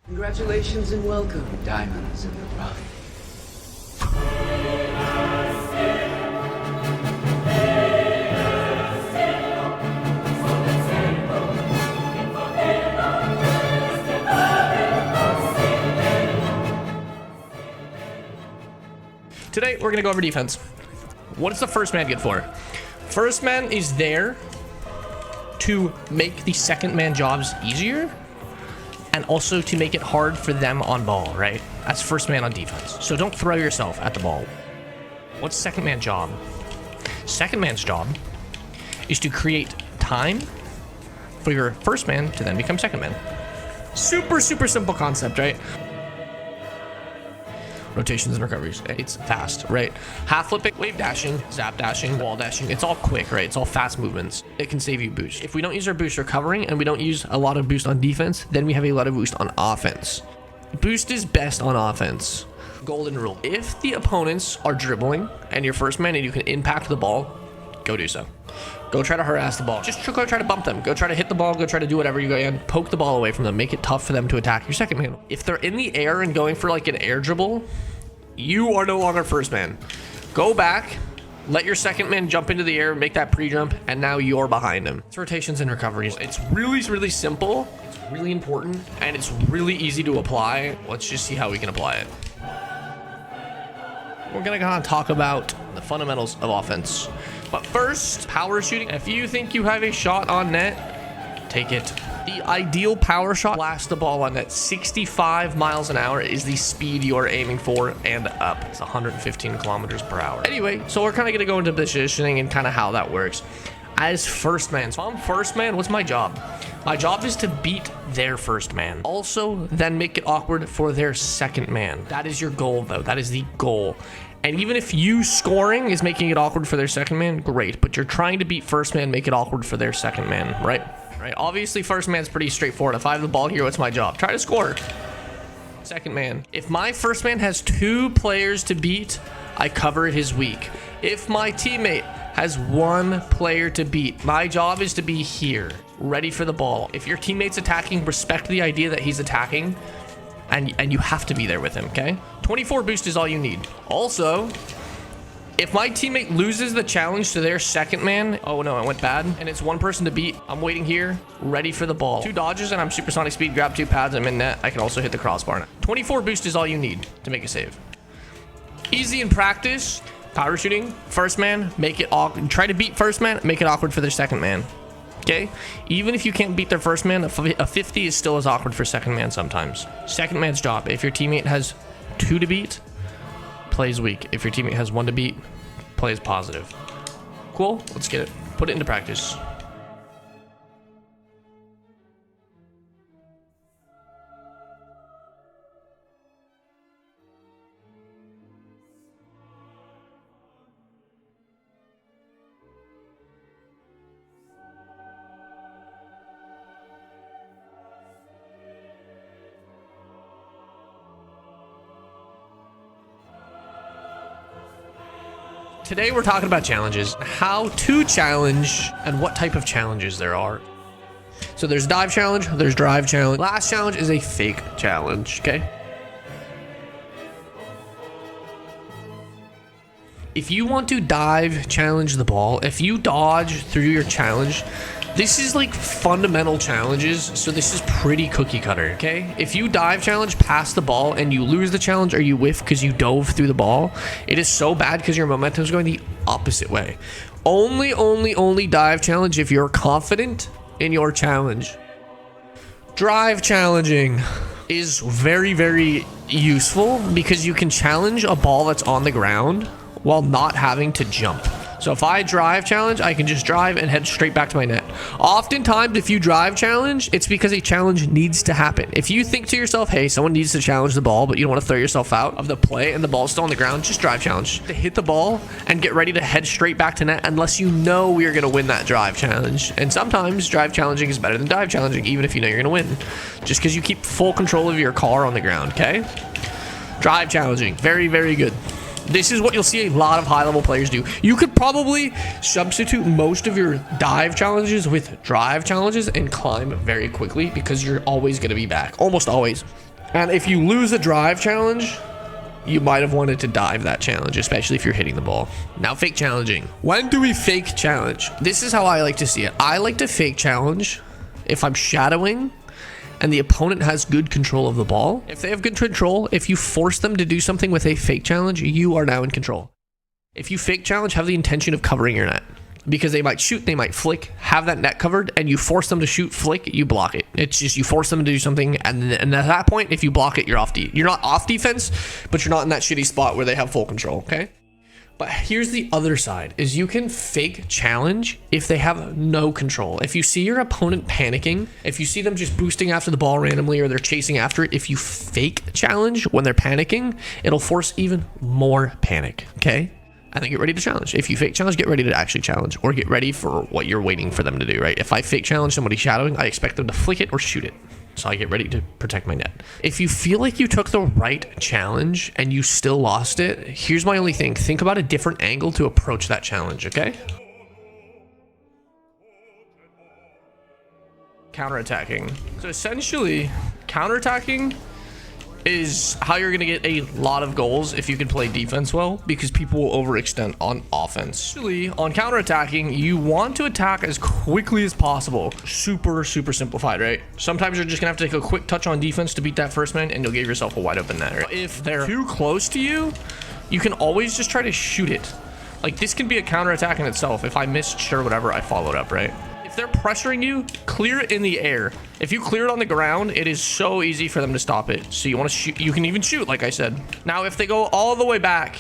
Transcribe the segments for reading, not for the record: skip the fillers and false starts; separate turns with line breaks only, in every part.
Congratulations and welcome, diamonds in the rough.
Today, we're going to go over defense. What does the first man get for? First man is there to make the second man jobs easier and also to make it hard for them on ball, right? That's first man on defense. So don't throw yourself at the ball. What's second man job? Second man's job is to create time for your first man to then become second man. Super simple concept, right? Rotations and recoveries. It's fast, right? Half flipping, wave dashing, zap dashing, wall dashing. It's all quick, right? It's all fast movements. It can save you boost. If we don't use our boost recovering and we don't use a lot of boost on defense, then we have a lot of boost on offense. Boost is best on offense. Golden rule. If the opponents are dribbling and you're first man and you can impact the ball, go do so. Go try to harass the ball. Just go try to bump them. Go try to hit the ball. Go try to do whatever you go and poke the ball away from them. Make it tough for them to attack your second man. If they're in the air and going for like an air dribble, you are no longer first man. Go back, let your second man jump into the air, make that pre-jump, and now you're behind him. It's rotations and recoveries. It's really simple. It's really important, and it's really easy to apply. Let's just see how we can apply it. We're gonna kind of talk about the fundamentals of offense. But first, power shooting. If you think you have a shot on net, take it. The ideal power shot, blast the ball on net. 65 miles an hour is the speed you are aiming for and up. It's 115 kilometers per hour. Anyway, so we're kind of going to go into positioning and kind of how that works. As first man, so I'm first man, what's my job? My job is to beat their first man. Also, then make it awkward for their second man. That is your goal, though. That is the goal. And even if you scoring is making it awkward for their second man, great. But you're trying to beat first man, make it awkward for their second man, right? Right. Obviously, first man's pretty straightforward. If I have the ball here, what's my job? Try to score. Second man. If my first man has 2 players to beat, I cover his weak. If my teammate has 1 player to beat, my job is to be here, ready for the ball. If your teammate's attacking, respect the idea that he's attacking, and you have to be there with him, okay? 24 boost is all you need. Also, if my teammate loses the challenge to their second man, oh no, it went bad, and it's 1 person to beat, I'm waiting here, ready for the ball. 2 dodges and I'm supersonic speed, grab 2 pads, I'm in net. I can also hit the crossbar. 24 boost is all you need to make a save. Easy in practice. Power shooting, first man, make it awkward. Try to beat first man, make it awkward for their second man. Okay? Even if you can't beat their first man, a 50 is still as awkward for second man sometimes. Second man's job, if your teammate has 2 to beat, plays weak. If your teammate has 1 to beat, plays positive. Cool, let's get it. Put it into practice. Today we're talking about challenges, how to challenge, and what type of challenges there are. So there's dive challenge, there's drive challenge. Last challenge is a fake challenge, okay? If you want to dive challenge the ball, if you dodge through your challenge, this is like fundamental challenges, so this is pretty cookie cutter, okay? If you dive challenge past the ball and you lose the challenge or you whiff because you dove through the ball, it is so bad because your momentum is going the opposite way. Only dive challenge if you're confident in your challenge. Drive challenging is very useful because you can challenge a ball that's on the ground while not having to jump. So if I drive challenge, I can just drive and head straight back to my net. Oftentimes, if you drive challenge, it's because a challenge needs to happen. If you think to yourself, hey, someone needs to challenge the ball, but you don't want to throw yourself out of the play and the ball's still on the ground, just drive challenge. To hit the ball and get ready to head straight back to net unless you know we are going to win that drive challenge. And sometimes drive challenging is better than dive challenging, even if you know you're going to win. Just because you keep full control of your car on the ground, okay? Drive challenging, very good. This is what you'll see a lot of high-level players do. You could probably substitute most of your dive challenges with drive challenges and climb very quickly because you're always going to be back. Almost always. And if you lose a drive challenge, you might have wanted to dive that challenge, especially if you're hitting the ball. Now, fake challenging. When do we fake challenge? This is how I like to see it. I like to fake challenge if I'm shadowing and the opponent has good control of the ball. If they have good control, if you force them to do something with a fake challenge, you are now in control. If you fake challenge, have the intention of covering your net. Because they might shoot, they might flick, have that net covered, and you force them to shoot, flick, you block it. It's just you force them to do something, and at that point, if you block it, you're off. You're not off defense, but you're not in that shitty spot where they have full control, okay? But here's the other side, is you can fake challenge if they have no control. If you see your opponent panicking, if you see them just boosting after the ball randomly or they're chasing after it, if you fake challenge when they're panicking, it'll force even more panic, okay? And then get ready to challenge. If you fake challenge, get ready to actually challenge, or get ready for what you're waiting for them to do, right? If I fake challenge somebody shadowing, I expect them to flick it or shoot it. So I get ready to protect my net. If you feel like you took the right challenge and you still lost it, here's my only thing. Think about a different angle to approach that challenge, okay? Counterattacking. So essentially, counterattacking is how you're going to get a lot of goals if you can play defense well, because people will overextend on offense. Actually, on counterattacking, you want to attack as quickly as possible. Super simplified, right? Sometimes you're just going to have to take a quick touch on defense to beat that first man, and you'll give yourself a wide open net, right? If they're too close to you, you can always just try to shoot it. Like, this can be a counterattack in itself. If I missed, sure, whatever, I followed up, right? If they're pressuring you, clear it in the air. If you clear it on the ground, it is so easy for them to stop it. So you want to shoot, you can even shoot, like I said. Now, if they go all the way back,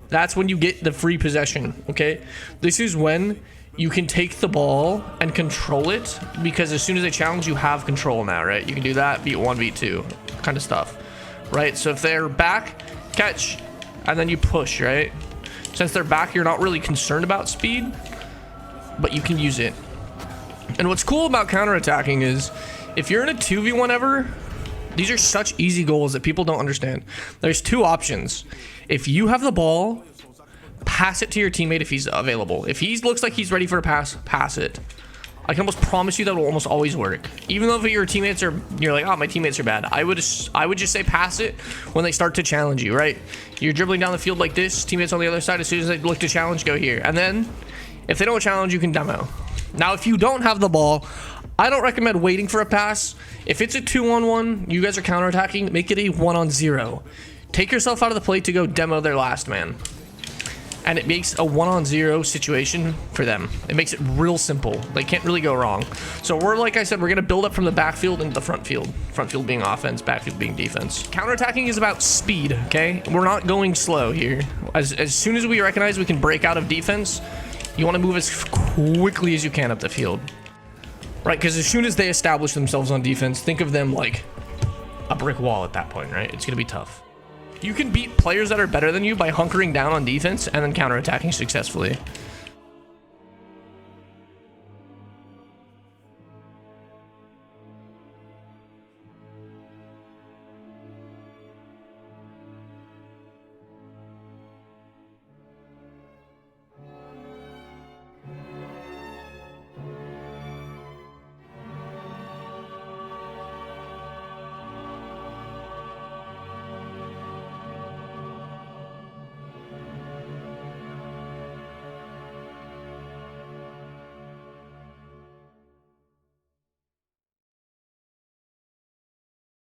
that's when you get the free possession, okay? This is when you can take the ball and control it, because as soon as they challenge, you have control now, right? You can do that, beat 1, beat 2 kind of stuff, right? So if they're back, catch, and then you push, right? Since they're back, you're not really concerned about speed, but you can use it. And what's cool about counterattacking is if you're in a 2v1 ever, these are such easy goals that people don't understand. There's two options. If you have the ball, pass it to your teammate if he's available. If he looks like he's ready for a pass, pass it. I can almost promise you that will almost always work. Even though if your teammates are, you're like, oh, my teammates are bad. I would just say pass it when they start to challenge you, right? You're dribbling down the field like this, teammates on the other side, as soon as they look to challenge, go here. And then if they don't challenge, you can demo. Now, if you don't have the ball, I don't recommend waiting for a pass. If it's a 2-on-1, you guys are counterattacking, make it a 1-on-0. Take yourself out of the play to go demo their last man. And it makes a 1-on-0 situation for them. It makes it real simple. They can't really go wrong. So we're, like I said, we're going to build up from the backfield into the front field. Front field being offense, backfield being defense. Counterattacking is about speed, okay? We're not going slow here. As soon as we recognize we can break out of defense, you want to move as quickly as you can up the field, right? Because as soon as they establish themselves on defense, think of them like a brick wall at that point, right? It's going to be tough. You can beat players that are better than you by hunkering down on defense and then counterattacking successfully.